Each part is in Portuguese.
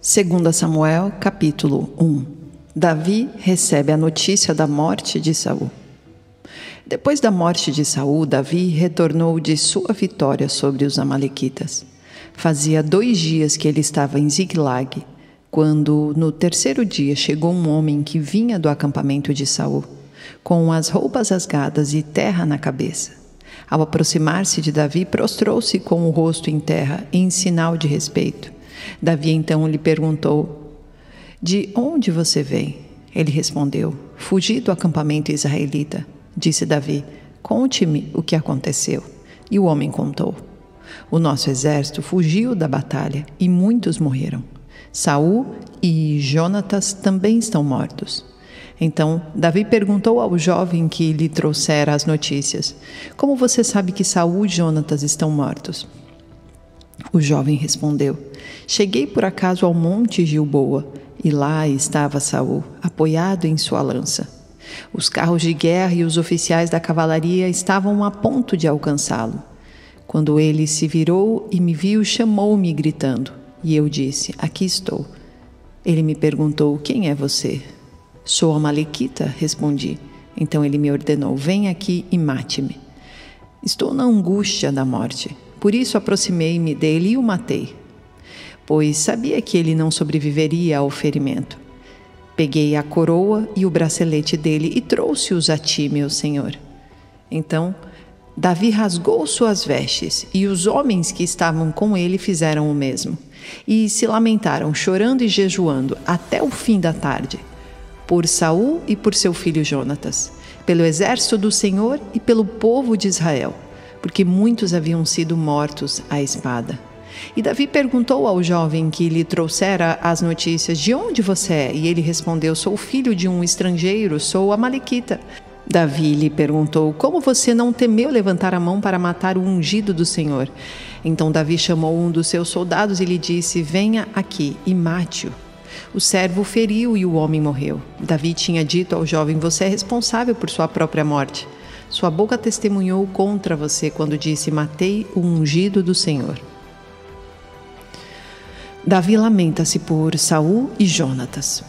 2 Samuel, capítulo 1. Davi recebe a notícia da morte de Saul. Depois da morte de Saul, Davi retornou de sua vitória sobre os amalequitas. Fazia 2 dias que ele estava em Ziclag, quando no 3º dia chegou um homem que vinha do acampamento de Saul, com as roupas rasgadas e terra na cabeça. Ao aproximar-se de Davi, prostrou-se com o rosto em terra, em sinal de respeito. Davi então lhe perguntou: "De onde você vem?" Ele respondeu: "Fugi do acampamento israelita." Disse Davi: "Conte-me o que aconteceu." E o homem contou: "O nosso exército fugiu da batalha e muitos morreram. Saul e Jonatas também estão mortos." Então Davi perguntou ao jovem que lhe trouxera as notícias: "Como você sabe que Saul e Jonatas estão mortos?" O jovem respondeu: "Cheguei por acaso ao monte Gilboa, e lá estava Saul, apoiado em sua lança. Os carros de guerra e os oficiais da cavalaria estavam a ponto de alcançá-lo. Quando ele se virou e me viu, chamou-me gritando, e eu disse: 'Aqui estou.' Ele me perguntou: 'Quem é você?' 'Sou amalequita,' respondi. Então ele me ordenou: 'Vem aqui e mate-me.' Estou na angústia da morte. Por isso aproximei-me dele e o matei, pois sabia que ele não sobreviveria ao ferimento. Peguei a coroa e o bracelete dele e trouxe-os a ti, meu senhor." Então Davi rasgou suas vestes, e os homens que estavam com ele fizeram o mesmo, e se lamentaram, chorando e jejuando, até o fim da tarde, por Saul e por seu filho Jonatas, pelo exército do Senhor e pelo povo de Israel, porque muitos haviam sido mortos à espada. E Davi perguntou ao jovem que lhe trouxera as notícias: "De onde você é?" E ele respondeu: "Sou filho de um estrangeiro, sou amalequita." Davi lhe perguntou: "Como você não temeu levantar a mão para matar o ungido do Senhor?" Então Davi chamou um dos seus soldados e lhe disse: "Venha aqui e mate-o." O servo o feriu e o homem morreu. Davi tinha dito ao jovem: "Você é responsável por sua própria morte. Sua boca testemunhou contra você quando disse: 'Matei o ungido do Senhor.'" Davi lamenta-se por Saul e Jonatas.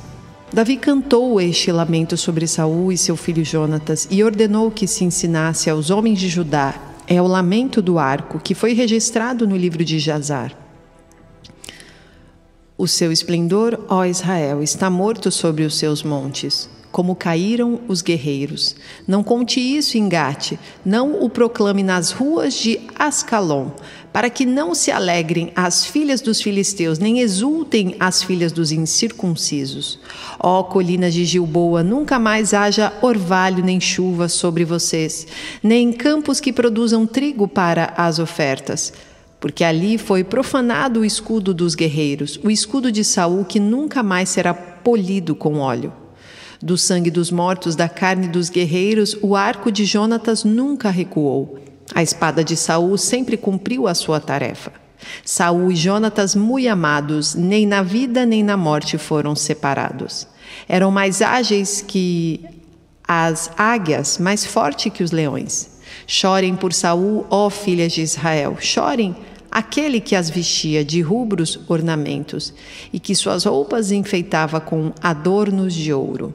Davi cantou este lamento sobre Saul e seu filho Jonatas e ordenou que se ensinasse aos homens de Judá. É o lamento do arco, que foi registrado no livro de Jazar. "O seu esplendor, ó Israel, está morto sobre os seus montes, como caíram os guerreiros. Não conte isso em Gate, não o proclame nas ruas de Ascalon, para que não se alegrem as filhas dos filisteus, nem exultem as filhas dos incircuncisos. Ó colinas de Gilboa, nunca mais haja orvalho nem chuva sobre vocês, nem campos que produzam trigo para as ofertas. Porque ali foi profanado o escudo dos guerreiros, o escudo de Saul, que nunca mais será polido com óleo. Do sangue dos mortos, da carne dos guerreiros, o arco de Jonatas nunca recuou. A espada de Saul sempre cumpriu a sua tarefa. Saul e Jonatas, muito amados, nem na vida nem na morte foram separados. Eram mais ágeis que as águias, mais fortes que os leões. Chorem por Saul, ó filhas de Israel, chorem aquele que as vestia de rubros ornamentos e que suas roupas enfeitava com adornos de ouro.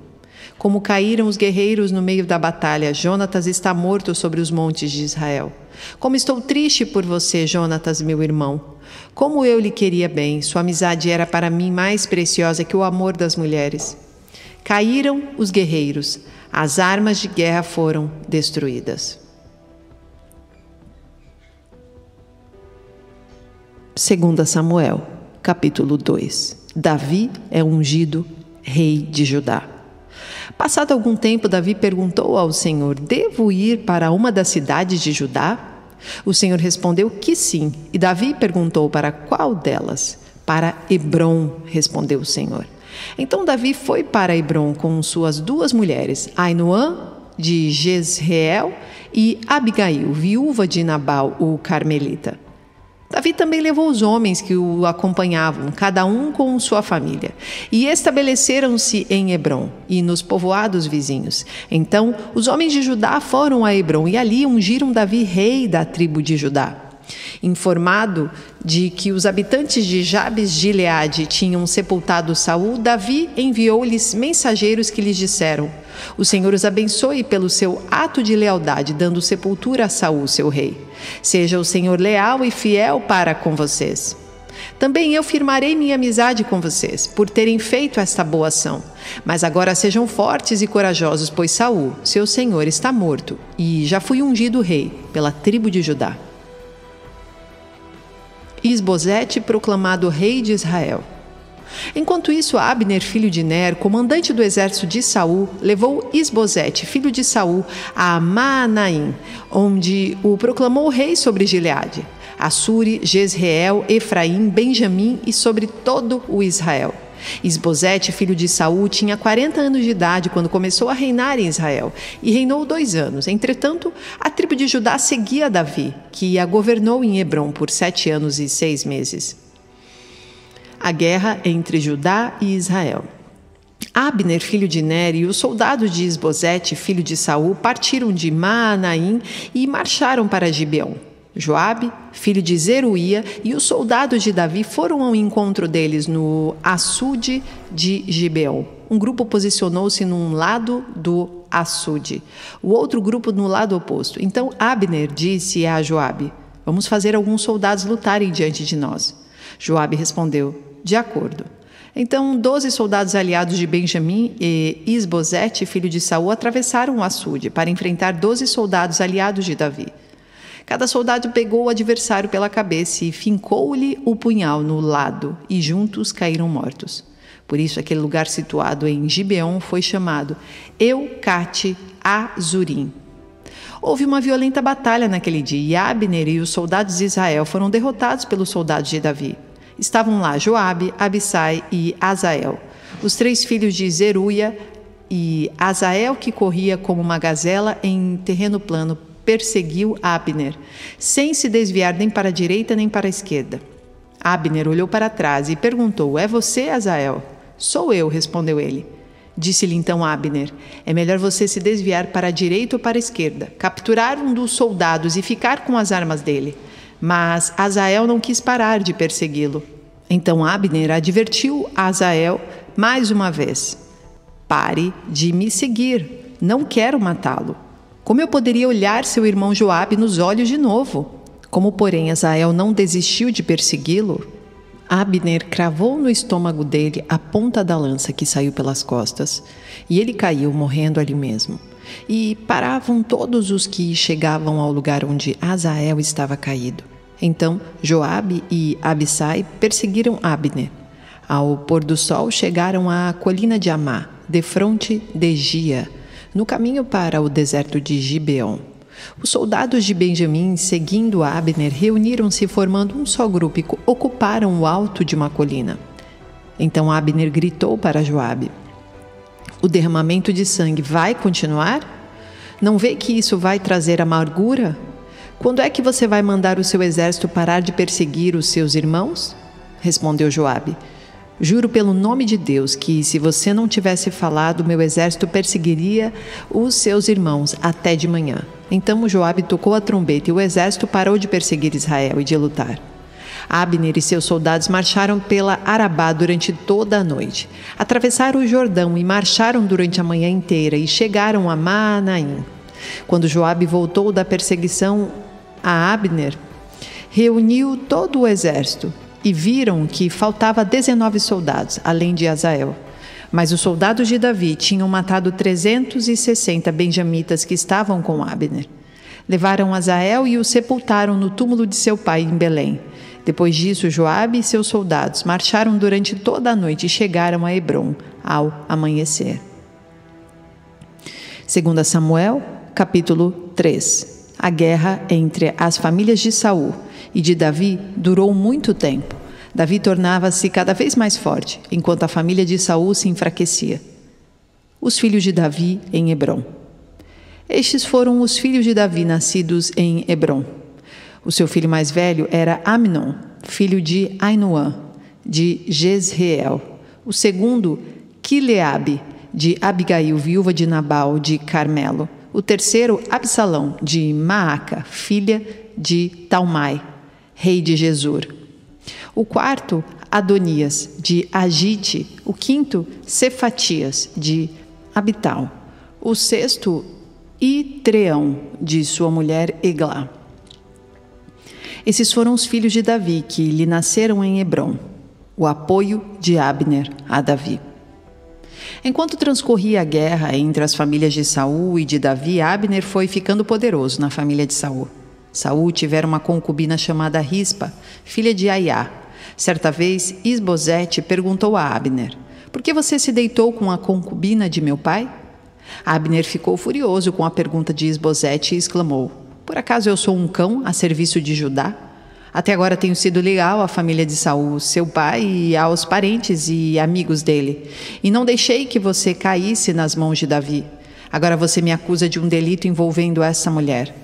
Como caíram os guerreiros no meio da batalha, Jonatas está morto sobre os montes de Israel. Como estou triste por você, Jonatas, meu irmão. Como eu lhe queria bem, sua amizade era para mim mais preciosa que o amor das mulheres. Caíram os guerreiros, as armas de guerra foram destruídas." 2 Samuel, capítulo 2. Davi é ungido rei de Judá. Passado algum tempo, Davi perguntou ao Senhor: "Devo ir para uma das cidades de Judá?" O Senhor respondeu que sim. E Davi perguntou: "Para qual delas?" "Para Hebrom," respondeu o Senhor. Então Davi foi para Hebrom com suas 2 mulheres, Ainoã de Jezreel e Abigail, viúva de Nabal, o carmelita. Davi também levou os homens que o acompanhavam, cada um com sua família, e estabeleceram-se em Hebrom e nos povoados vizinhos. Então os homens de Judá foram a Hebrom e ali ungiram Davi rei da tribo de Judá. Informado de que os habitantes de Jabes de Gileade tinham sepultado Saul, Davi enviou-lhes mensageiros que lhes disseram: O Senhor os abençoe pelo seu ato de lealdade, dando sepultura a Saul, seu rei. Seja o Senhor leal e fiel para com vocês. Também eu firmarei minha amizade com vocês, por terem feito esta boa ação. Mas agora sejam fortes e corajosos, pois Saul, seu senhor, está morto, e já fui ungido rei pela tribo de Judá. Isbosete proclamado rei de Israel. Enquanto isso, Abner, filho de Ner, comandante do exército de Saul, levou Isbosete, filho de Saul, a Maanaim, onde o proclamou rei sobre Gileade, Assuri, Jezreel, Efraim, Benjamim e sobre todo o Israel. Isbosete, filho de Saul, tinha 40 anos de idade quando começou a reinar em Israel e reinou 2 anos. Entretanto, a tribo de Judá seguia Davi, que a governou em Hebrom por 7 anos e 6 meses. A guerra entre Judá e Israel. Abner, filho de Ner, e os soldados de Isbosete, filho de Saul, partiram de Maanaim e marcharam para Gibeon. Joabe, filho de Zeruía, e os soldados de Davi foram ao encontro deles no açude de Gibeon. Um grupo posicionou-se num lado do açude, o outro grupo no lado oposto. Então Abner disse a Joabe: Vamos fazer alguns soldados lutarem diante de nós. Joabe respondeu: De acordo. Então 12 soldados aliados de Benjamim e Isbosete, filho de Saul, atravessaram o açude para enfrentar 12 soldados aliados de Davi. Cada soldado pegou o adversário pela cabeça e fincou-lhe o punhal no lado, e juntos caíram mortos. Por isso, aquele lugar situado em Gibeon foi chamado Eucate Azurim. Houve uma violenta batalha naquele dia, e Abner e os soldados de Israel foram derrotados pelos soldados de Davi. Estavam lá Joabe, Abissai e Azael, os 3 filhos de Zeruía, e Azael, que corria como uma gazela em terreno plano, perseguiu Abner, sem se desviar nem para a direita nem para a esquerda. Abner olhou para trás e perguntou: É você, Azael? Sou eu, respondeu ele. Disse-lhe então Abner: É melhor você se desviar para a direita ou para a esquerda, capturar um dos soldados e ficar com as armas dele. Mas Azael não quis parar de persegui-lo. Então Abner advertiu Azael mais uma vez: Pare de me seguir, não quero matá-lo. Como eu poderia olhar seu irmão Joabe nos olhos de novo? Como, porém, Azael não desistiu de persegui-lo, Abner cravou no estômago dele a ponta da lança que saiu pelas costas, e ele caiu morrendo ali mesmo. E paravam todos os que chegavam ao lugar onde Azael estava caído. Então Joabe e Abissai perseguiram Abner. Ao pôr do sol chegaram à colina de Amá, defronte de Gia, no caminho para o deserto de Gibeon. Os soldados de Benjamim, seguindo Abner, reuniram-se formando um só grupo e ocuparam o alto de uma colina. Então Abner gritou para Joabe: O derramamento de sangue vai continuar? Não vê que isso vai trazer amargura? Quando é que você vai mandar o seu exército parar de perseguir os seus irmãos? Respondeu Joabe: Juro pelo nome de Deus que, se você não tivesse falado, meu exército perseguiria os seus irmãos até de manhã. Então Joabe tocou a trombeta e o exército parou de perseguir Israel e de lutar. Abner e seus soldados marcharam pela Arabá durante toda a noite. Atravessaram o Jordão e marcharam durante a manhã inteira e chegaram a Maanaim. Quando Joabe voltou da perseguição a Abner, reuniu todo o exército e viram que faltava 19 soldados, além de Azael. Mas os soldados de Davi tinham matado 360 benjamitas que estavam com Abner. Levaram Azael e o sepultaram no túmulo de seu pai em Belém. Depois disso, Joabe e seus soldados marcharam durante toda a noite e chegaram a Hebrom ao amanhecer. 2 Samuel, capítulo 3. A guerra entre as famílias de Saul e de Davi durou muito tempo. Davi tornava-se cada vez mais forte, enquanto a família de Saul se enfraquecia. Os filhos de Davi em Hebrom. Estes foram os filhos de Davi nascidos em Hebrom. O seu filho mais velho era Amnon, filho de Ainoã, de Jezreel. O segundo, Quileabe, de Abigail, viúva de Nabal, de Carmelo. O terceiro, Absalão, de Maaca, filha de Talmai, rei de Gesur. O quarto, Adonias, de Agite. O quinto, Cefatias, de Abital. O sexto, Itreão, de sua mulher Eglá. Esses foram os filhos de Davi, que lhe nasceram em Hebrom. O apoio de Abner a Davi. Enquanto transcorria a guerra entre as famílias de Saul e de Davi, Abner foi ficando poderoso na família de Saul. Saul tivera uma concubina chamada Rispa, filha de Aiá. Certa vez, Isbosete perguntou a Abner: "Por que você se deitou com a concubina de meu pai?" Abner ficou furioso com a pergunta de Isbosete e exclamou: "Por acaso eu sou um cão a serviço de Judá? Até agora tenho sido leal à família de Saul, seu pai, e aos parentes e amigos dele, e não deixei que você caísse nas mãos de Davi. Agora você me acusa de um delito envolvendo essa mulher.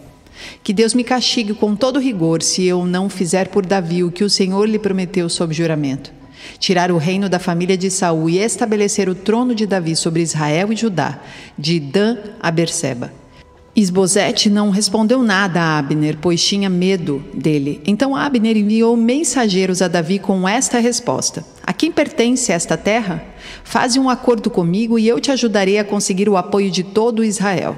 Que Deus me castigue com todo rigor se eu não fizer por Davi o que o Senhor lhe prometeu sob juramento: tirar o reino da família de Saul e estabelecer o trono de Davi sobre Israel e Judá, de Dan a Berseba." Isbosete não respondeu nada a Abner, pois tinha medo dele. Então Abner enviou mensageiros a Davi com esta resposta: "A quem pertence esta terra? Faze um acordo comigo e eu te ajudarei a conseguir o apoio de todo Israel."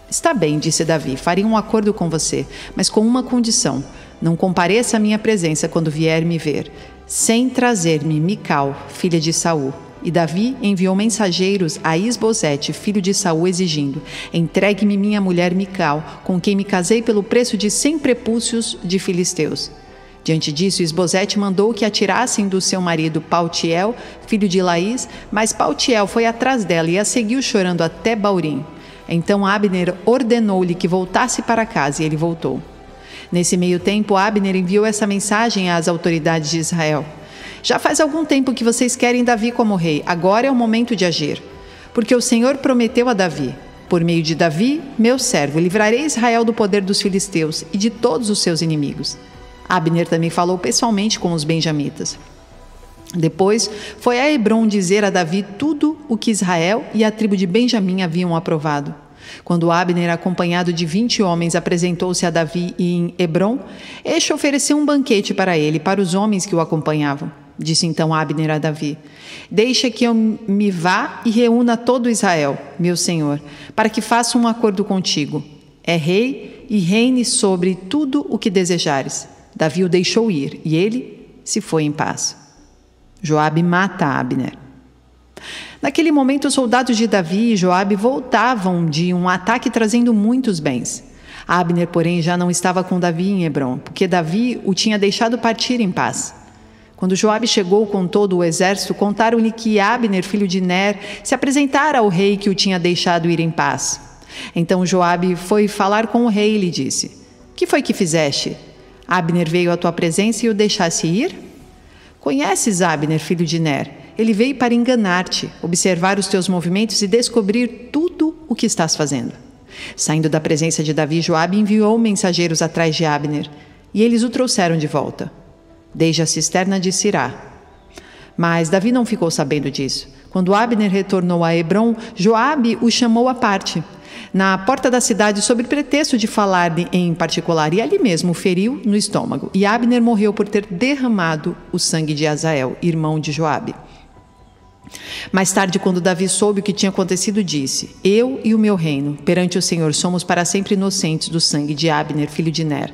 "Está bem", disse Davi, "farei um acordo com você, mas com uma condição: não compareça à minha presença quando vier me ver, sem trazer-me Mical, filha de Saul." E Davi enviou mensageiros a Isbosete, filho de Saul, exigindo: "Entregue-me minha mulher Mical, com quem me casei pelo preço de 100 prepúcios de filisteus." Diante disso, Isbosete mandou que a tirassem do seu marido Paltiel, filho de Laís, mas Paltiel foi atrás dela e a seguiu chorando até Baurim. Então Abner ordenou-lhe que voltasse para casa, e ele voltou. Nesse meio tempo, Abner enviou essa mensagem às autoridades de Israel: "Já faz algum tempo que vocês querem Davi como rei. Agora é o momento de agir. Porque o Senhor prometeu a Davi: por meio de Davi, meu servo, livrarei Israel do poder dos filisteus e de todos os seus inimigos." Abner também falou pessoalmente com os benjamitas. Depois foi a Hebrom dizer a Davi tudo o que Israel e a tribo de Benjamim haviam aprovado. Quando Abner, acompanhado de 20 homens, apresentou-se a Davi em Hebrom, este ofereceu um banquete para ele e para os homens que o acompanhavam. Disse então Abner a Davi: "Deixa que eu me vá e reúna todo Israel, meu senhor, para que faça um acordo contigo. É rei e reine sobre tudo o que desejares." Davi o deixou ir e ele se foi em paz. Joabe mata Abner. Naquele momento, os soldados de Davi e Joabe voltavam de um ataque trazendo muitos bens. Abner, porém, já não estava com Davi em Hebrom, porque Davi o tinha deixado partir em paz. Quando Joabe chegou com todo o exército, contaram-lhe que Abner, filho de Ner, se apresentara ao rei que o tinha deixado ir em paz. Então Joabe foi falar com o rei e lhe disse: "Que foi que fizeste? Abner veio à tua presença e o deixaste ir? Conheces Abner, filho de Ner? Ele veio para enganar-te, observar os teus movimentos e descobrir tudo o que estás fazendo." Saindo da presença de Davi, Joabe enviou mensageiros atrás de Abner, e eles o trouxeram de volta, desde a cisterna de Sirá. Mas Davi não ficou sabendo disso. Quando Abner retornou a Hebrom, Joabe o chamou à parte, na porta da cidade, sob pretexto de falar em particular, e ali mesmo o feriu no estômago. E Abner morreu por ter derramado o sangue de Asael, irmão de Joabe. Mais tarde, quando Davi soube o que tinha acontecido, disse: "Eu e o meu reino, perante o Senhor, somos para sempre inocentes do sangue de Abner, filho de Ner.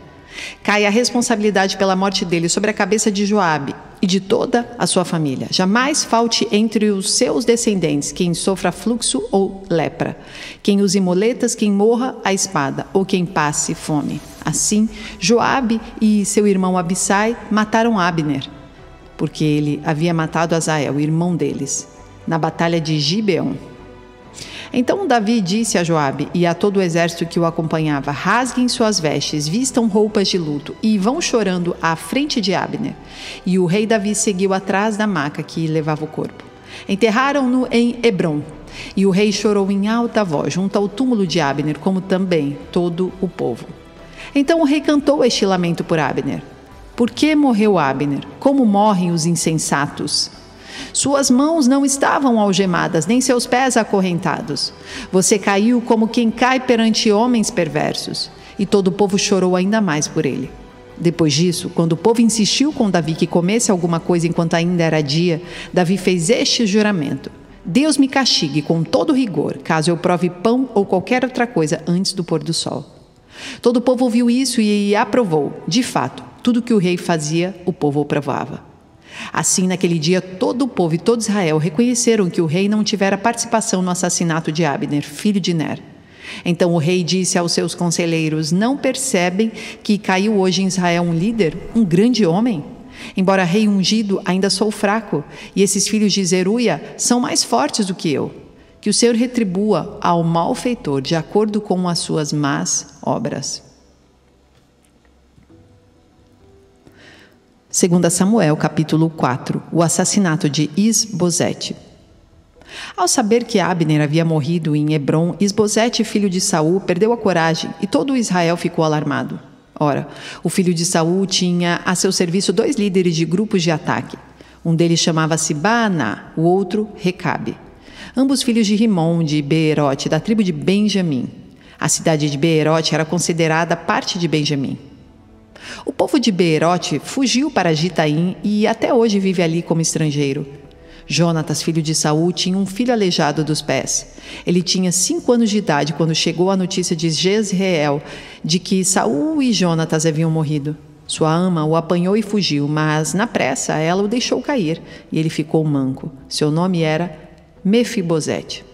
Cai a responsabilidade pela morte dele sobre a cabeça de Joabe e de toda a sua família. Jamais falte entre os seus descendentes quem sofra fluxo ou lepra, quem use muletas, quem morra à espada ou quem passe fome." Assim, Joabe e seu irmão Abissai mataram Abner, porque ele havia matado Asael, irmão deles, na batalha de Gibeon. Então Davi disse a Joabe e a todo o exército que o acompanhava: "Rasguem suas vestes, vistam roupas de luto e vão chorando à frente de Abner." E o rei Davi seguiu atrás da maca que levava o corpo. Enterraram-no em Hebrom, e o rei chorou em alta voz junto ao túmulo de Abner, como também todo o povo. Então o rei cantou este lamento por Abner: "Por que morreu Abner? Como morrem os insensatos? Suas mãos não estavam algemadas, nem seus pés acorrentados. Você caiu como quem cai perante homens perversos." E todo o povo chorou ainda mais por ele. Depois disso, quando o povo insistiu com Davi que comesse alguma coisa enquanto ainda era dia, Davi fez este juramento: Deus me castigue com todo rigor, caso eu prove pão ou qualquer outra coisa antes do pôr do sol. Todo o povo ouviu isso e aprovou. De fato, tudo que o rei fazia, o povo aprovava. Assim, naquele dia, todo o povo e todo Israel reconheceram que o rei não tivera participação no assassinato de Abner, filho de Ner. Então o rei disse aos seus conselheiros: não percebem que caiu hoje em Israel um líder, um grande homem? Embora rei ungido, ainda sou fraco, e esses filhos de Zeruia são mais fortes do que eu. Que o Senhor retribua ao malfeitor de acordo com as suas más obras. 2 Samuel, capítulo 4. O assassinato de Isbosete. Ao saber que Abner havia morrido em Hebrom, Isbosete, filho de Saul, perdeu a coragem e todo o Israel ficou alarmado. Ora, o filho de Saul tinha a seu serviço 2 líderes de grupos de ataque. Um deles chamava-se Baaná, o outro Recabe. Ambos filhos de Rimom, de Beerote, da tribo de Benjamim. A cidade de Beerote era considerada parte de Benjamim. O povo de Beerote fugiu para Gitaim e até hoje vive ali como estrangeiro. Jonatas, filho de Saul, tinha um filho aleijado dos pés. Ele tinha 5 anos de idade quando chegou a notícia de Jezreel de que Saul e Jonatas haviam morrido. Sua ama o apanhou e fugiu, mas na pressa ela o deixou cair e ele ficou manco. Seu nome era Mefibosete.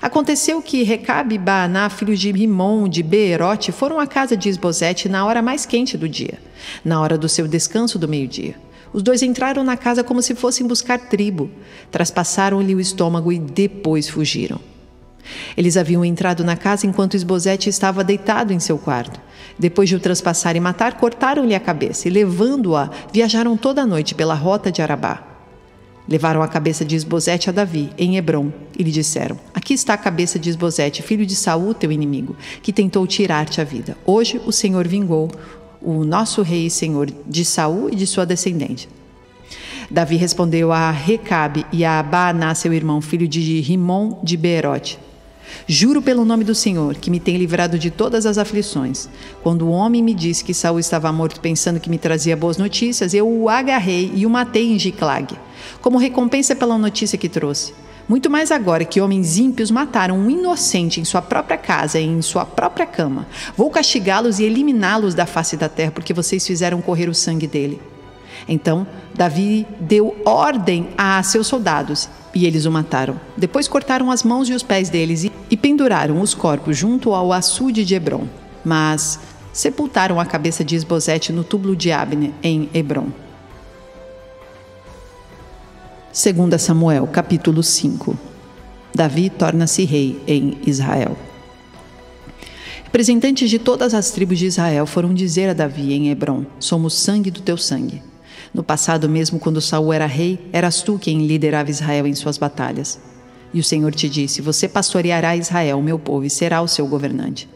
Aconteceu que Recabe e Baaná, filhos de Rimom, de Beerote, foram à casa de Isbosete na hora mais quente do dia, na hora do seu descanso do meio-dia. Os 2 entraram na casa como se fossem buscar trigo, traspassaram-lhe o estômago e depois fugiram. Eles haviam entrado na casa enquanto Isbosete estava deitado em seu quarto. Depois de o traspassar e matar, cortaram-lhe a cabeça e, levando-a, viajaram toda a noite pela rota de Arabá. Levaram a cabeça de Isbosete a Davi, em Hebrom, e lhe disseram: aqui está a cabeça de Isbosete, filho de Saul, teu inimigo, que tentou tirar-te a vida. Hoje o Senhor vingou o nosso rei e senhor de Saul e de sua descendente. Davi respondeu a Recabe e a Baaná, seu irmão, filho de Rimom de Beerote: juro pelo nome do Senhor, que me tem livrado de todas as aflições. Quando o homem me disse que Saul estava morto, pensando que me trazia boas notícias, eu o agarrei e o matei em Ziclag, como recompensa pela notícia que trouxe. Muito mais agora que homens ímpios mataram um inocente em sua própria casa e em sua própria cama. Vou castigá-los e eliminá-los da face da terra, porque vocês fizeram correr o sangue dele. Então Davi deu ordem a seus soldados e eles o mataram. Depois cortaram as mãos e os pés deles e penduraram os corpos junto ao açude de Hebrom. Mas sepultaram a cabeça de Isbosete no túmulo de Abner, em Hebrom. 2 Samuel, capítulo 5. Davi torna-se rei em Israel. Representantes de todas as tribos de Israel foram dizer a Davi em Hebrom: somos sangue do teu sangue. No passado mesmo, quando Saul era rei, eras tu quem liderava Israel em suas batalhas. E o Senhor te disse: você pastoreará Israel, meu povo, e será o seu governante.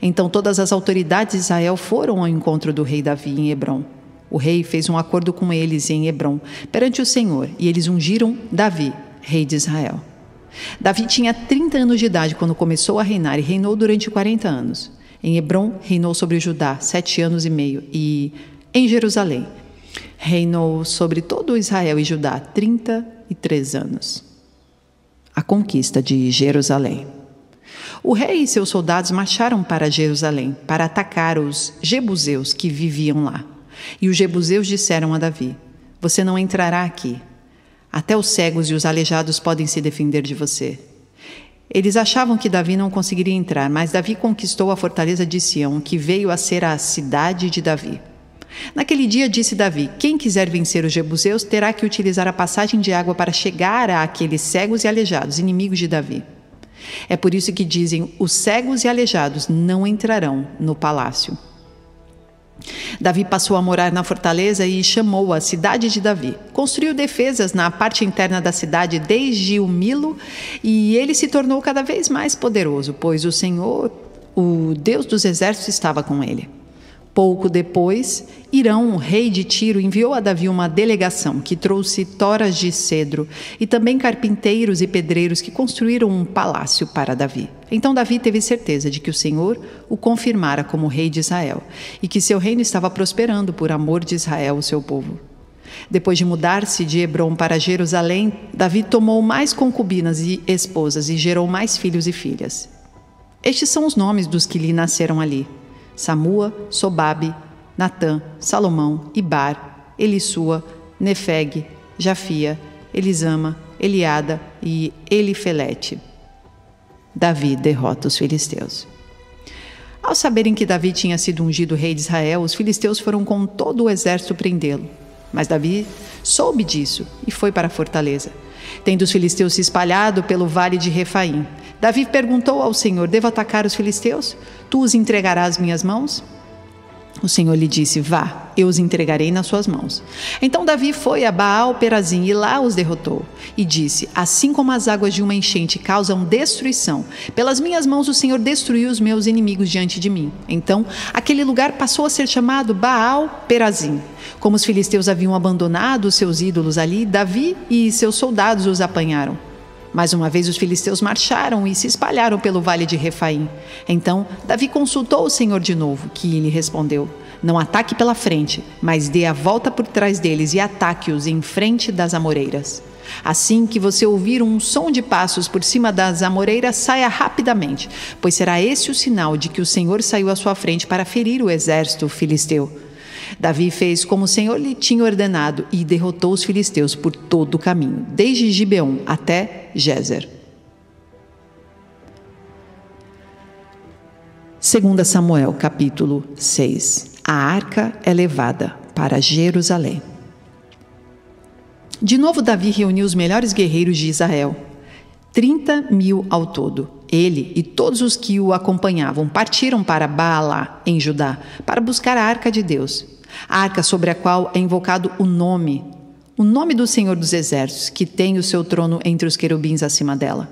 Então todas as autoridades de Israel foram ao encontro do rei Davi em Hebrom. O rei fez um acordo com eles em Hebrom, perante o Senhor, e eles ungiram Davi, rei de Israel. Davi tinha 30 anos de idade quando começou a reinar e reinou durante 40 anos. Em Hebrom, reinou sobre Judá 7 anos e meio e, em Jerusalém, reinou sobre todo Israel e Judá 33 anos. A conquista de Jerusalém. O rei e seus soldados marcharam para Jerusalém para atacar os jebuseus que viviam lá. E os jebuseus disseram a Davi: você não entrará aqui. Até os cegos e os aleijados podem se defender de você. Eles achavam que Davi não conseguiria entrar, mas Davi conquistou a fortaleza de Sião, que veio a ser a cidade de Davi. Naquele dia disse Davi: quem quiser vencer os jebuseus terá que utilizar a passagem de água para chegar àqueles cegos e aleijados, inimigos de Davi. É por isso que dizem: os cegos e aleijados não entrarão no palácio. Davi passou a morar na fortaleza e chamou a cidade de Davi. Construiu defesas na parte interna da cidade desde o Milo, e ele se tornou cada vez mais poderoso, pois o Senhor, o Deus dos exércitos, estava com ele. Pouco depois, Hirão, rei de Tiro, enviou a Davi uma delegação que trouxe toras de cedro e também carpinteiros e pedreiros que construíram um palácio para Davi. Então Davi teve certeza de que o Senhor o confirmara como rei de Israel e que seu reino estava prosperando por amor de Israel, o seu povo. Depois de mudar-se de Hebrom para Jerusalém, Davi tomou mais concubinas e esposas e gerou mais filhos e filhas. Estes são os nomes dos que lhe nasceram ali: Samua, Sobabe, Natã, Salomão, Ibar, Elissua, Nefeg, Jafia, Elisama, Eliada e Elifelete. Davi derrota os filisteus. Ao saberem que Davi tinha sido ungido rei de Israel, os filisteus foram com todo o exército prendê-lo. Mas Davi soube disso e foi para a fortaleza. Tendo os filisteus se espalhado pelo vale de Refaim, Davi perguntou ao Senhor: devo atacar os filisteus? Tu os entregarás às minhas mãos? O Senhor lhe disse: vá, eu os entregarei nas suas mãos. Então Davi foi a Baal-Perazim e lá os derrotou. E disse: assim como as águas de uma enchente causam destruição, pelas minhas mãos o Senhor destruiu os meus inimigos diante de mim. Então aquele lugar passou a ser chamado Baal-Perazim. Como os filisteus haviam abandonado os seus ídolos ali, Davi e seus soldados os apanharam. Mais uma vez os filisteus marcharam e se espalharam pelo vale de Refaim. Então Davi consultou o Senhor de novo, que lhe respondeu: não ataque pela frente, mas dê a volta por trás deles e ataque-os em frente das amoreiras. Assim que você ouvir um som de passos por cima das amoreiras, saia rapidamente, pois será esse o sinal de que o Senhor saiu à sua frente para ferir o exército filisteu. Davi fez como o Senhor lhe tinha ordenado e derrotou os filisteus por todo o caminho, desde Gibeon até Gézer. 2 Samuel, capítulo 6. A arca é levada para Jerusalém. De novo Davi reuniu os melhores guerreiros de Israel, 30.000 ao todo. Ele e todos os que o acompanhavam partiram para Baalá, em Judá, para buscar a arca de Deus, a arca sobre a qual é invocado o nome do Senhor dos Exércitos, que tem o seu trono entre os querubins acima dela.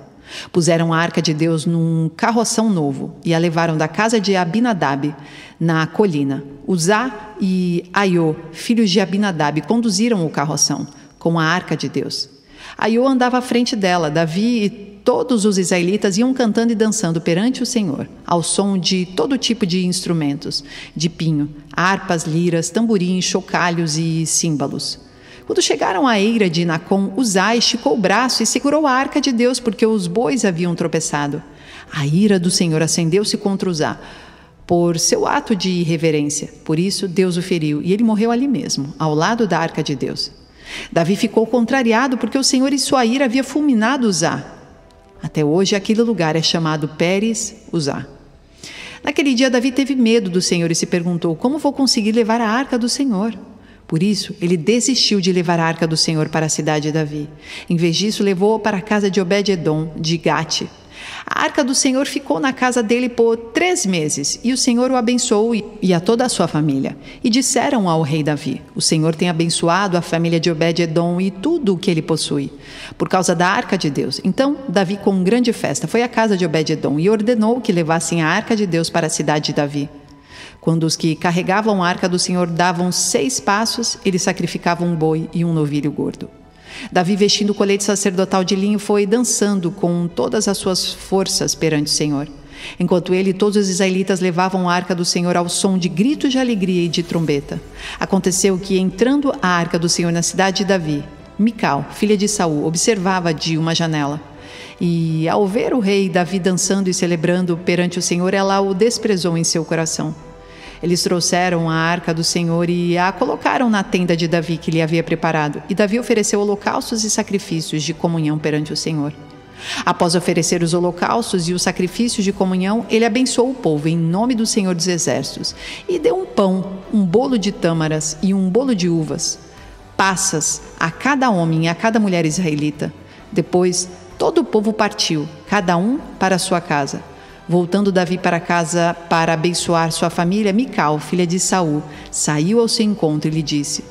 Puseram a arca de Deus num carroção novo e a levaram da casa de Abinadab, na colina. Uzá e Aiô, filhos de Abinadab, conduziram o carroção com a arca de Deus. Aiô andava à frente dela. Davi e todos os israelitas iam cantando e dançando perante o Senhor, ao som de todo tipo de instrumentos, de pinho, harpas, liras, tamborins, chocalhos e símbalos. Quando chegaram à eira de Nacon, Uzá esticou o braço e segurou a arca de Deus, porque os bois haviam tropeçado. A ira do Senhor acendeu-se contra Uzá, por seu ato de irreverência. Por isso, Deus o feriu, e ele morreu ali mesmo, ao lado da arca de Deus. Davi ficou contrariado, porque o Senhor em sua ira havia fulminado Uzá. Até hoje, aquele lugar é chamado Pérez Uzá. Naquele dia, Davi teve medo do Senhor e se perguntou: como vou conseguir levar a arca do Senhor? Por isso, ele desistiu de levar a arca do Senhor para a cidade de Davi. Em vez disso, levou-a para a casa de Obed-edom, de Gate. A arca do Senhor ficou na casa dele por 3 meses, e o Senhor o abençoou e a toda a sua família. E disseram ao rei Davi: o Senhor tem abençoado a família de Obed-edom e tudo o que ele possui, por causa da arca de Deus. Então, Davi, com grande festa, foi à casa de Obed-edom e ordenou que levassem a arca de Deus para a cidade de Davi. Quando os que carregavam a arca do Senhor davam 6 passos, eles sacrificavam um boi e um novilho gordo. Davi, vestindo o colete sacerdotal de linho, foi dançando com todas as suas forças perante o Senhor. Enquanto ele e todos os israelitas levavam a arca do Senhor ao som de gritos de alegria e de trombeta. Aconteceu que, entrando a arca do Senhor na cidade de Davi, Mical, filha de Saul, observava de uma janela. E, ao ver o rei Davi dançando e celebrando perante o Senhor, ela o desprezou em seu coração. Eles trouxeram a arca do Senhor e a colocaram na tenda de Davi, que lhe havia preparado. E Davi ofereceu holocaustos e sacrifícios de comunhão perante o Senhor. Após oferecer os holocaustos e os sacrifícios de comunhão, ele abençoou o povo em nome do Senhor dos Exércitos e deu um pão, um bolo de tâmaras e um bolo de uvas, passas a cada homem e a cada mulher israelita. Depois, todo o povo partiu, cada um para a sua casa. Voltando Davi para casa para abençoar sua família, Mical, filha de Saul, saiu ao seu encontro e lhe disse: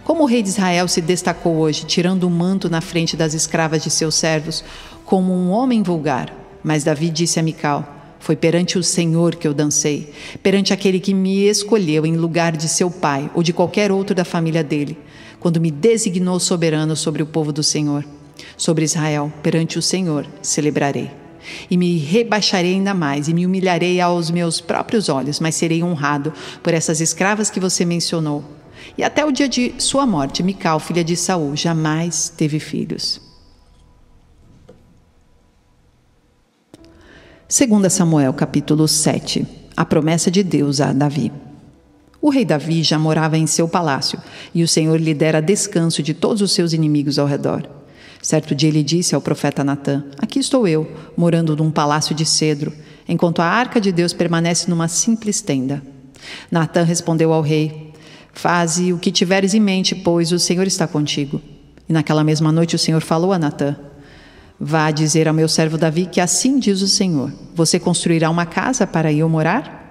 como o rei de Israel se destacou hoje, tirando o manto na frente das escravas de seus servos, como um homem vulgar. Mas Davi disse a Mical: Foi perante o Senhor que eu dancei, perante aquele que me escolheu em lugar de seu pai ou de qualquer outro da família dele, quando me designou soberano sobre o povo do Senhor. Sobre Israel, perante o Senhor, celebrarei. E me rebaixarei ainda mais, e me humilharei aos meus próprios olhos, mas serei honrado por essas escravas que você mencionou. E até o dia de sua morte, Mical, filha de Saul, jamais teve filhos. 2 Samuel, capítulo 7. A promessa de Deus a Davi. O rei Davi já morava em seu palácio, e o Senhor lhe dera descanso de todos os seus inimigos ao redor. Certo dia ele disse ao profeta Natã: aqui estou eu, morando num palácio de cedro, enquanto a arca de Deus permanece numa simples tenda. Natã respondeu ao rei: faze o que tiveres em mente, pois o Senhor está contigo. E naquela mesma noite o Senhor falou a Natã: vá dizer ao meu servo Davi que assim diz o Senhor: você construirá uma casa para eu morar?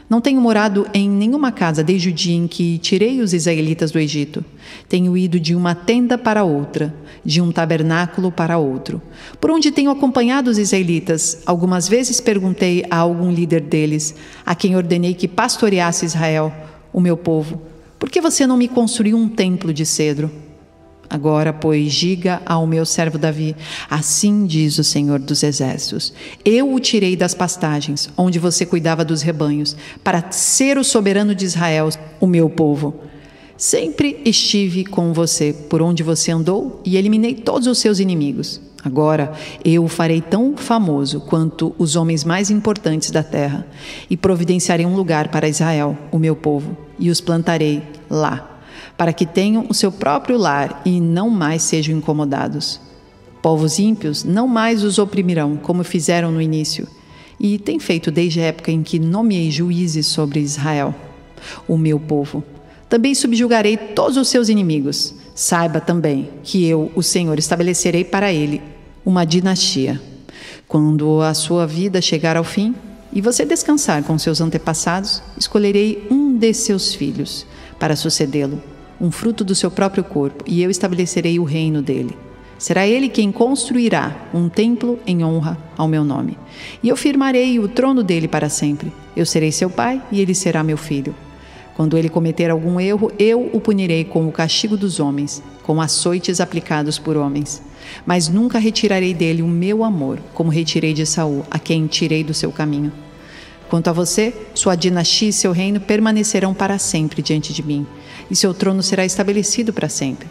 Não tenho morado em nenhuma casa desde o dia em que tirei os israelitas do Egito. Tenho ido de uma tenda para outra, de um tabernáculo para outro. Por onde tenho acompanhado os israelitas, algumas vezes perguntei a algum líder deles, a quem ordenei que pastoreasse Israel, o meu povo: por que você não me construiu um templo de cedro? Agora, pois, diga ao meu servo Davi: assim diz o Senhor dos Exércitos: eu o tirei das pastagens, onde você cuidava dos rebanhos, para ser o soberano de Israel, o meu povo. Sempre estive com você por onde você andou e eliminei todos os seus inimigos. Agora eu o farei tão famoso quanto os homens mais importantes da terra, e providenciarei um lugar para Israel, o meu povo, e os plantarei lá, para que tenham o seu próprio lar e não mais sejam incomodados. Povos ímpios não mais os oprimirão, como fizeram no início, e têm feito desde a época em que nomeei juízes sobre Israel, o meu povo. Também subjugarei todos os seus inimigos. Saiba também que eu, o Senhor, estabelecerei para ele uma dinastia. Quando a sua vida chegar ao fim e você descansar com seus antepassados, escolherei um de seus filhos para sucedê-lo, um fruto do seu próprio corpo, e eu estabelecerei o reino dele. Será ele quem construirá um templo em honra ao meu nome. E eu firmarei o trono dele para sempre. Eu serei seu pai e ele será meu filho. Quando ele cometer algum erro, eu o punirei com o castigo dos homens, com açoites aplicados por homens. Mas nunca retirarei dele o meu amor, como retirei de Saul, a quem tirei do seu caminho. Quanto a você, sua dinastia e seu reino permanecerão para sempre diante de mim, e seu trono será estabelecido para sempre.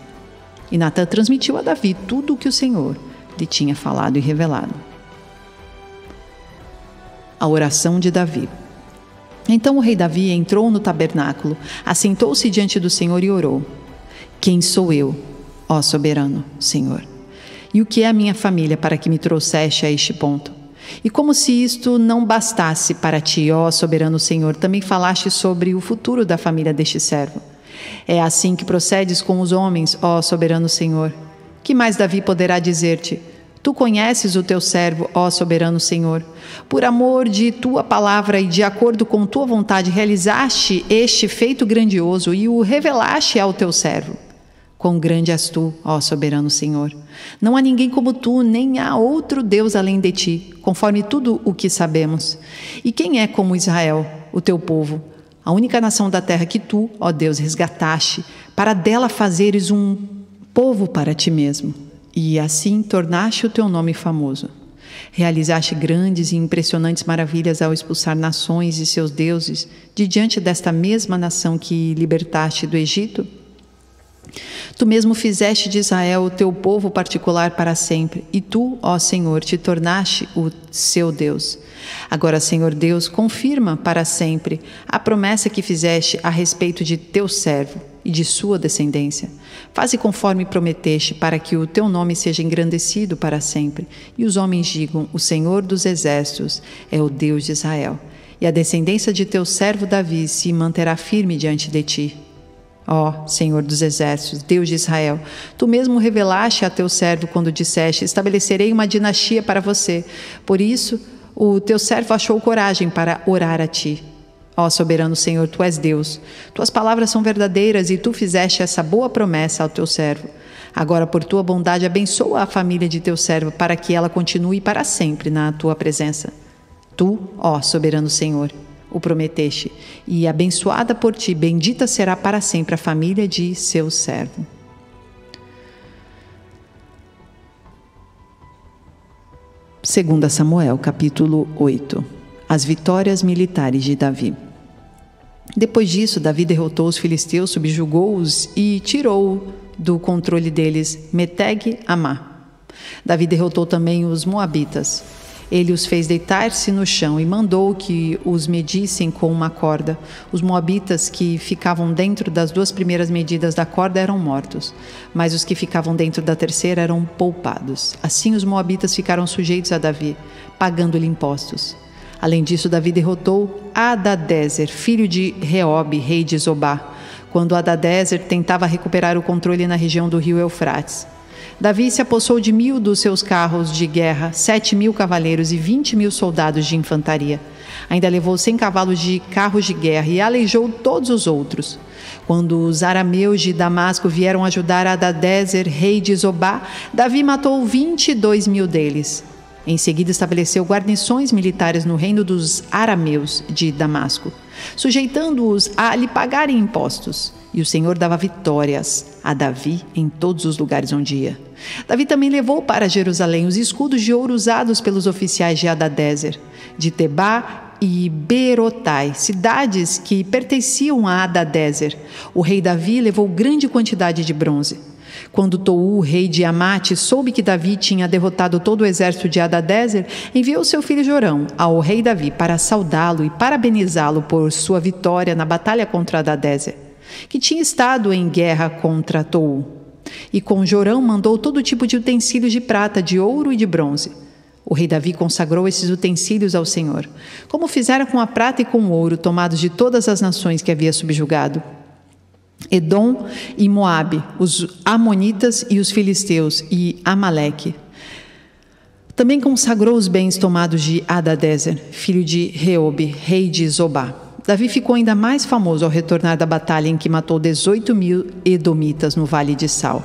E Natã transmitiu a Davi tudo o que o Senhor lhe tinha falado e revelado. A oração de Davi. Então o rei Davi entrou no tabernáculo, assentou-se diante do Senhor e orou: quem sou eu, ó soberano Senhor? E o que é a minha família para que me trouxeste a este ponto? E como se isto não bastasse para ti, ó soberano Senhor, também falaste sobre o futuro da família deste servo. É assim que procedes com os homens, ó soberano Senhor. Que mais Davi poderá dizer-te? Tu conheces o teu servo, ó soberano Senhor. Por amor de tua palavra e de acordo com tua vontade, realizaste este feito grandioso e o revelaste ao teu servo. Quão grande és tu, ó soberano Senhor. Não há ninguém como tu, nem há outro Deus além de ti, conforme tudo o que sabemos. E quem é como Israel, o teu povo, a única nação da terra que tu, ó Deus, resgataste, para dela fazeres um povo para ti mesmo, e assim tornaste o teu nome famoso. Realizaste grandes e impressionantes maravilhas ao expulsar nações e seus deuses de diante desta mesma nação que libertaste do Egito. Tu mesmo fizeste de Israel o teu povo particular para sempre, e tu, ó Senhor, te tornaste o seu Deus. Agora, Senhor Deus, confirma para sempre a promessa que fizeste a respeito de teu servo e de sua descendência. Faze conforme prometeste, para que o teu nome seja engrandecido para sempre, e os homens digam: o Senhor dos Exércitos é o Deus de Israel, e a descendência de teu servo Davi se manterá firme diante de ti. Ó Senhor dos Exércitos, Deus de Israel, tu mesmo revelaste a teu servo quando disseste: estabelecerei uma dinastia para você. Por isso, o teu servo achou coragem para orar a ti. Ó soberano Senhor, tu és Deus. Tuas palavras são verdadeiras e tu fizeste essa boa promessa ao teu servo. Agora, por tua bondade, abençoa a família de teu servo, para que ela continue para sempre na tua presença. Tu, ó soberano Senhor, o prometeste, e abençoada por ti, bendita será para sempre a família de seu servo. Segunda Samuel, capítulo 8. As vitórias militares de Davi. Depois disso, Davi derrotou os filisteus, subjugou-os e tirou do controle deles Meteg Amá. Davi derrotou também os moabitas. Ele os fez deitar-se no chão e mandou que os medissem com uma corda. Os moabitas que ficavam dentro das 2 primeiras medidas da corda eram mortos, mas os que ficavam dentro da terceira eram poupados. Assim os moabitas ficaram sujeitos a Davi, pagando-lhe impostos. Além disso, Davi derrotou Hadadezer, filho de Reobe, rei de Zobá, quando Hadadezer tentava recuperar o controle na região do rio Eufrates. Davi se apossou de 1.000 dos seus carros de guerra, 7.000 cavaleiros e 20.000 soldados de infantaria. Ainda levou 100 cavalos de carros de guerra e aleijou todos os outros. Quando os arameus de Damasco vieram ajudar Hadadezer, rei de Zobá, Davi matou 22.000 deles. Em seguida estabeleceu guarnições militares no reino dos arameus de Damasco, sujeitando-os a lhe pagarem impostos. E o Senhor dava vitórias a Davi em todos os lugares onde ia. Davi também levou para Jerusalém os escudos de ouro usados pelos oficiais de Hadadezer, de Tebá e Berotai, cidades que pertenciam a Hadadezer. O rei Davi levou grande quantidade de bronze. Quando Tou, rei de Amate, soube que Davi tinha derrotado todo o exército de Hadadezer, enviou seu filho Jorão ao rei Davi para saudá-lo e parabenizá-lo por sua vitória na batalha contra Hadadezer, que tinha estado em guerra contra Tou. E com Jorão mandou todo tipo de utensílios de prata, de ouro e de bronze. O rei Davi consagrou esses utensílios ao Senhor, como fizera com a prata e com o ouro tomados de todas as nações que havia subjugado: Edom e Moabe, os amonitas e os filisteus e Amaleque. Também consagrou os bens tomados de Hadadezer, filho de Reobe, rei de Zobá. Davi ficou ainda mais famoso ao retornar da batalha em que matou 18.000 edomitas no Vale de Sal.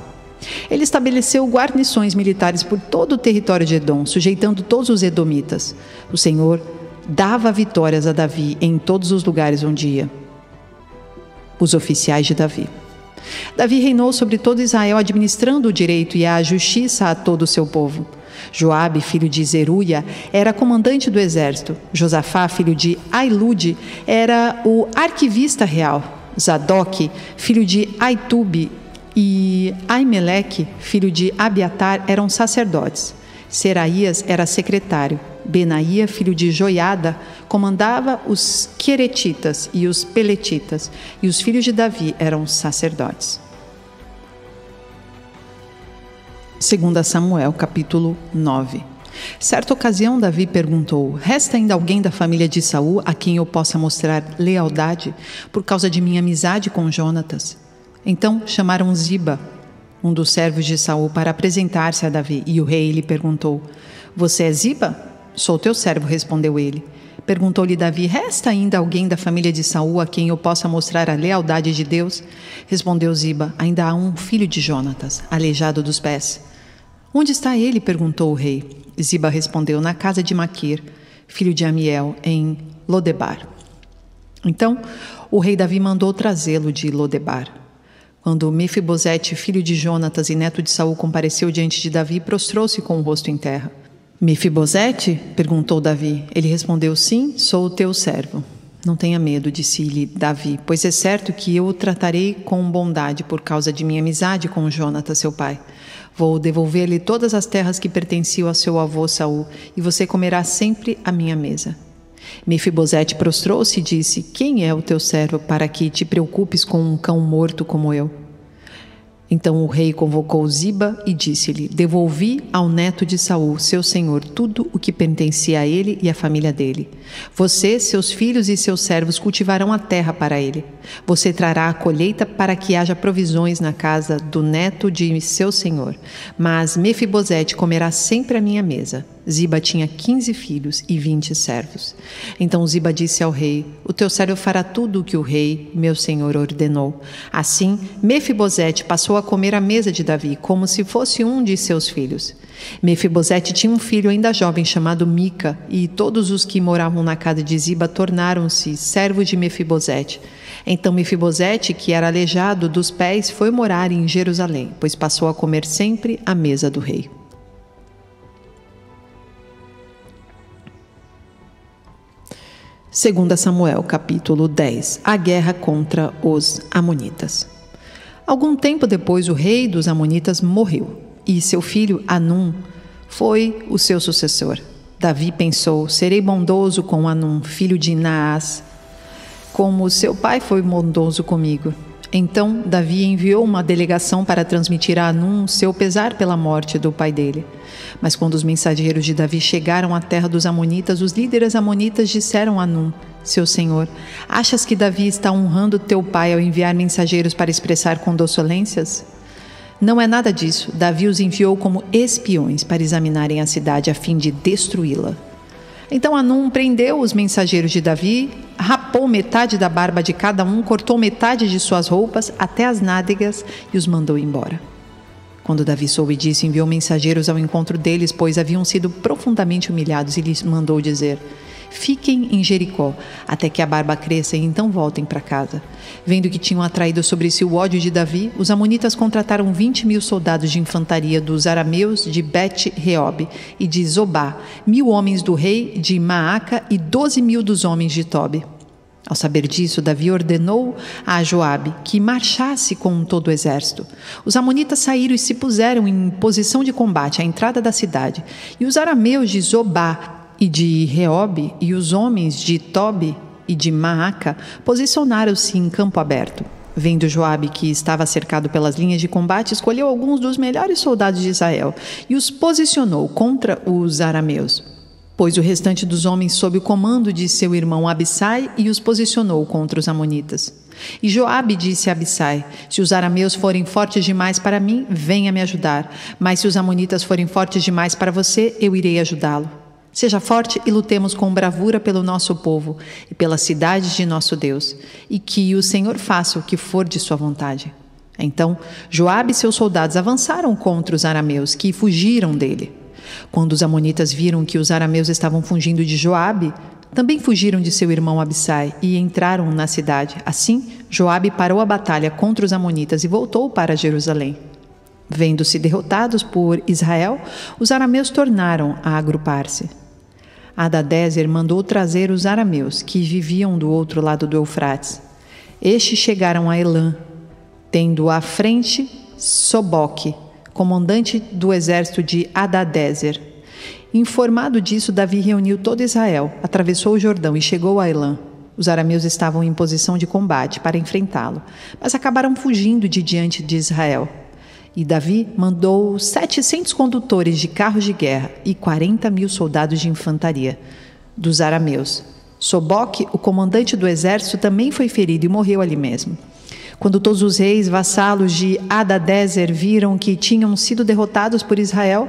Ele estabeleceu guarnições militares por todo o território de Edom, sujeitando todos os edomitas. O Senhor dava vitórias a Davi em todos os lugares onde ia. Os oficiais de Davi. Davi reinou sobre todo Israel, administrando o direito e a justiça a todo o seu povo. Joabe, filho de Zeruia, era comandante do exército. Josafá, filho de Ailude, era o arquivista real. Zadok, filho de Aitube, e Aimeleque, filho de Abiatar, eram sacerdotes. Seraías era secretário. Benaía, filho de Joiada, comandava os queretitas e os peletitas, e os filhos de Davi eram sacerdotes. 2 Samuel, capítulo 9. Certa ocasião, Davi perguntou: resta ainda alguém da família de Saul a quem eu possa mostrar lealdade por causa de minha amizade com Jonatas? Então chamaram Ziba, um dos servos de Saul, para apresentar-se a Davi, e o rei lhe perguntou: você é Ziba? Sou teu servo, respondeu ele. Perguntou-lhe Davi: resta ainda alguém da família de Saul a quem eu possa mostrar a lealdade de Deus? Respondeu Ziba: ainda há um filho de Jonatas, aleijado dos pés. Onde está ele? Perguntou o rei. Ziba respondeu: na casa de Maquir, filho de Amiel, em Lodebar. Então o rei Davi mandou trazê-lo de Lodebar. Quando Mefibosete, filho de Jonatas e neto de Saul, compareceu diante de Davi, prostrou-se com o rosto em terra. Mefibosete? Perguntou Davi. Ele respondeu: sim, sou o teu servo. Não tenha medo, disse-lhe Davi, pois é certo que eu o tratarei com bondade por causa de minha amizade com Jonatas, seu pai. Vou devolver-lhe todas as terras que pertenciam a seu avô Saul, e você comerá sempre à minha mesa. Mefibosete prostrou-se e disse: quem é o teu servo para que te preocupes com um cão morto como eu? Então o rei convocou Ziba e disse-lhe: devolvi ao neto de Saul, seu senhor, tudo o que pertencia a ele e à família dele. Você, seus filhos e seus servos cultivarão a terra para ele. Você trará a colheita para que haja provisões na casa do neto de seu senhor. Mas Mefibosete comerá sempre à minha mesa. Ziba tinha 15 filhos e 20 servos. Então Ziba disse ao rei: o teu servo fará tudo o que o rei, meu senhor, ordenou. Assim, Mefibosete passou a comer à mesa de Davi, como se fosse um de seus filhos. Mefibosete tinha um filho ainda jovem chamado Mica, e todos os que moravam na casa de Ziba tornaram-se servos de Mefibosete. Então Mefibosete, que era aleijado dos pés, foi morar em Jerusalém, pois passou a comer sempre à mesa do rei. Segunda Samuel, capítulo 10. A guerra contra os amonitas. Algum tempo depois, o rei dos amonitas morreu, e seu filho Hanum foi o seu sucessor. Davi pensou: serei bondoso com Hanum, filho de Naás, como seu pai foi bondoso comigo. Então Davi enviou uma delegação para transmitir a Hanum seu pesar pela morte do pai dele. Mas quando os mensageiros de Davi chegaram à terra dos amonitas, os líderes amonitas disseram a Hanum: seu senhor, achas que Davi está honrando teu pai ao enviar mensageiros para expressar condolências? Não é nada disso. Davi os enviou como espiões para examinarem a cidade a fim de destruí-la. Então Hanum prendeu os mensageiros de Davi, rapou metade da barba de cada um, cortou metade de suas roupas até as nádegas e os mandou embora. Quando Davi soube disso, enviou mensageiros ao encontro deles, pois haviam sido profundamente humilhados, e lhes mandou dizer: fiquem em Jericó até que a barba cresça e então voltem para casa. Vendo que tinham atraído sobre si o ódio de Davi, os amonitas contrataram 20.000 soldados de infantaria dos arameus de Bet-Reob e de Zobá, 1.000 homens do rei de Maaca e 12.000 dos homens de Tobi. Ao saber disso, Davi ordenou a Joabe que marchasse com todo o exército. Os amonitas saíram e se puseram em posição de combate à entrada da cidade, e os arameus de Zobá e de Reob e os homens de Tobi e de Maaca posicionaram-se em campo aberto. Vendo Joabe que estava cercado pelas linhas de combate, escolheu alguns dos melhores soldados de Israel e os posicionou contra os arameus. Pôs o restante dos homens sob o comando de seu irmão Abissai e os posicionou contra os amonitas. E Joabe disse a Abissai: se os arameus forem fortes demais para mim, venha me ajudar. Mas se os amonitas forem fortes demais para você, eu irei ajudá-lo. Seja forte e lutemos com bravura pelo nosso povo e pelas cidades de nosso Deus, e que o Senhor faça o que for de sua vontade. Então Joabe e seus soldados avançaram contra os arameus, que fugiram dele. Quando os amonitas viram que os arameus estavam fugindo de Joabe, também fugiram de seu irmão Abissai e entraram na cidade. Assim, Joabe parou a batalha contra os amonitas e voltou para Jerusalém. Vendo-se derrotados por Israel, os arameus tornaram a agrupar-se. Hadadezer mandou trazer os arameus, que viviam do outro lado do Eufrates. Estes chegaram a Elã, tendo à frente Soboque, comandante do exército de Hadadezer. Informado disso, Davi reuniu todo Israel, atravessou o Jordão e chegou a Elã. Os arameus estavam em posição de combate para enfrentá-lo, mas acabaram fugindo de diante de Israel. E Davi mandou 700 condutores de carros de guerra e 40.000 soldados de infantaria dos arameus. Soboque, o comandante do exército, também foi ferido e morreu ali mesmo. Quando todos os reis vassalos de Hadadezer viram que tinham sido derrotados por Israel,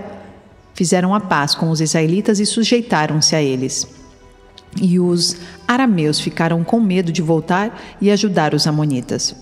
fizeram a paz com os israelitas e sujeitaram-se a eles. E os arameus ficaram com medo de voltar e ajudar os amonitas.